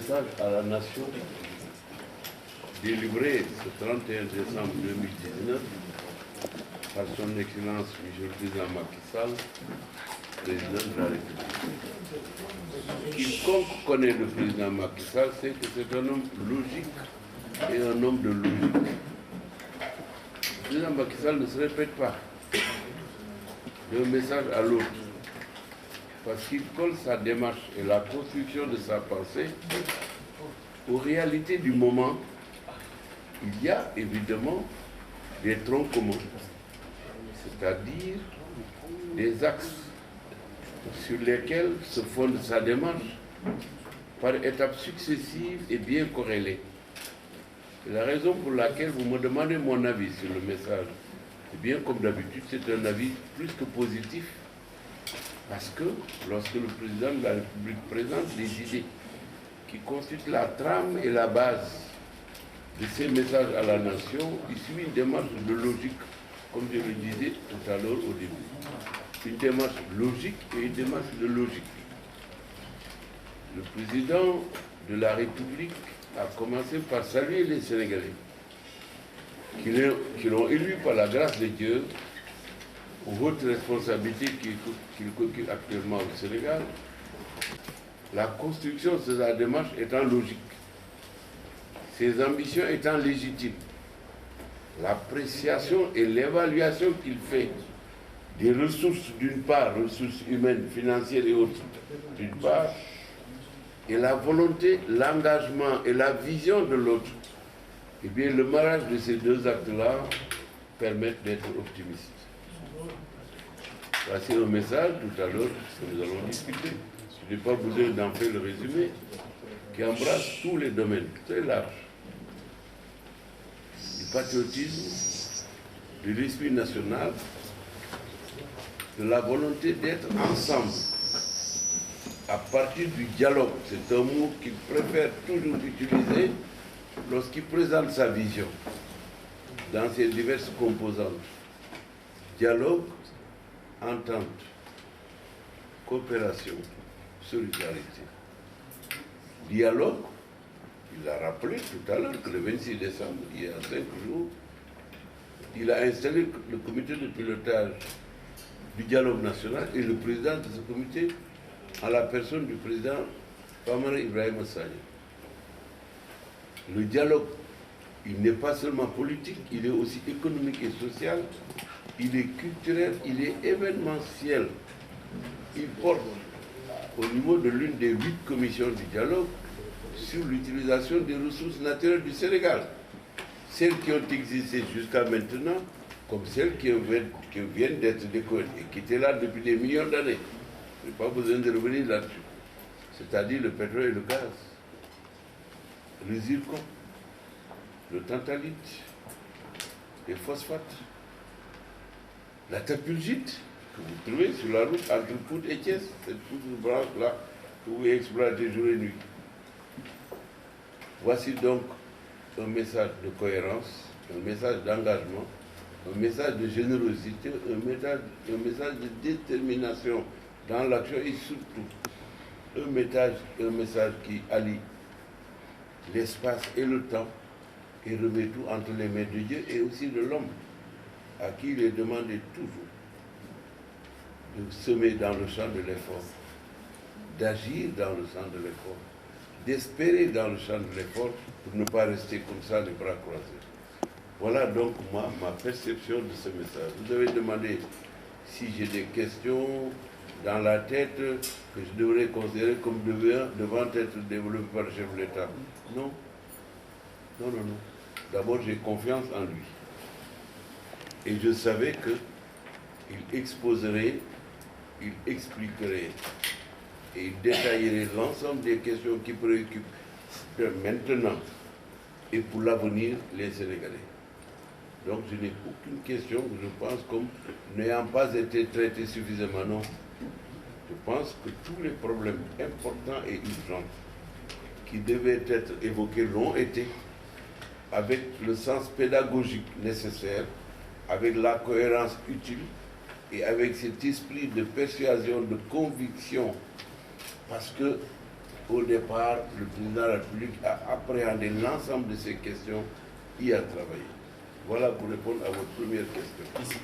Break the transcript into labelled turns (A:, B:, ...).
A: message à la nation délivré ce 31 décembre 2019 par son Excellence M. le Président Macky Sall, Président de la République. Quiconque connaît le Président Macky Sall sait que c'est un homme logique et un homme de logique. Le Président Macky Sall ne se répète pas d'un message à l'autre, parce qu'il colle sa démarche et la construction de sa pensée aux réalités du moment. Il y a évidemment des troncs communs, c'est-à-dire des axes sur lesquels se fonde sa démarche par étapes successives et bien corrélées. C'est la raison pour laquelle vous me demandez mon avis sur le message. Et bien comme d'habitude, c'est un avis plus que positif, parce que lorsque le président de la République présente des idées qui constituent la trame et la base de ces messages à la nation, il suit une démarche de logique, comme je le disais tout à l'heure au début. Une démarche logique et une démarche de logique. Le président de la République a commencé par saluer les Sénégalais qui l'ont élu par la grâce de Dieu aux hautes responsabilités qu'il occupe actuellement au Sénégal, la construction de sa démarche étant logique, ses ambitions étant légitimes, l'appréciation et l'évaluation qu'il fait des ressources d'une part, ressources humaines, financières et autres d'une part, et la volonté, l'engagement et la vision de l'autre, eh bien le mariage de ces deux actes-là permettent d'être optimistes. Voici un message tout à l'heure que nous allons discuter. Je n'ai pas besoin d'en faire le résumé, qui embrasse tous les domaines, très larges. Du patriotisme, de l'esprit national, de la volonté d'être ensemble, à partir du dialogue. C'est un mot qu'il préfère toujours utiliser lorsqu'il présente sa vision, dans ses diverses composantes. Dialogue, entente, coopération, solidarité. Dialogue, il a rappelé tout à l'heure que le 26 décembre, il y a 5 jours, il a installé le comité de pilotage du dialogue national et le président de ce comité en la personne du président Famara Ibrahima Sagna. Le dialogue, il n'est pas seulement politique, il est aussi économique et social, il est culturel, il est événementiel. Il porte au niveau de l'une des 8 commissions du dialogue sur l'utilisation des ressources naturelles du Sénégal. Celles qui ont existé jusqu'à maintenant, comme celles qui viennent d'être découvertes et qui étaient là depuis des millions d'années. Je n'ai pas besoin de revenir là-dessus. C'est-à-dire le pétrole et le gaz, le zircon, le tantalite, les phosphates, la tapulgite que vous trouvez sur la route entre Pout et Thiès, cette poudre blanche-là que vous exploitez jour et nuit. Voici donc un message de cohérence, un message d'engagement, un message de générosité, un message de détermination dans l'action et surtout un message qui allie l'espace et le temps et remet tout entre les mains de Dieu et aussi de l'homme, à qui il est demandé toujours de semer dans le champ de l'effort, d'agir dans le champ de l'effort, d'espérer dans le champ de l'effort pour ne pas rester comme ça les bras croisés. Voilà donc ma perception de ce message. Vous avez demandé si j'ai des questions dans la tête que je devrais considérer comme devant être développées par le chef de l'État. Non. Non, non, non. D'abord, j'ai confiance en lui. Et je savais qu'il exposerait, il expliquerait et il détaillerait l'ensemble des questions qui préoccupent maintenant et pour l'avenir les Sénégalais. Donc je n'ai aucune question, je pense, comme n'ayant pas été traité suffisamment. Non. Je pense que tous les problèmes importants et urgents qui devaient être évoqués l'ont été, avec le sens pédagogique nécessaire, avec la cohérence utile et avec cet esprit de persuasion, de conviction, parce que au départ, le président de la République a appréhendé l'ensemble de ces questions, y a travaillé. Voilà pour répondre à votre première question.
B: Merci.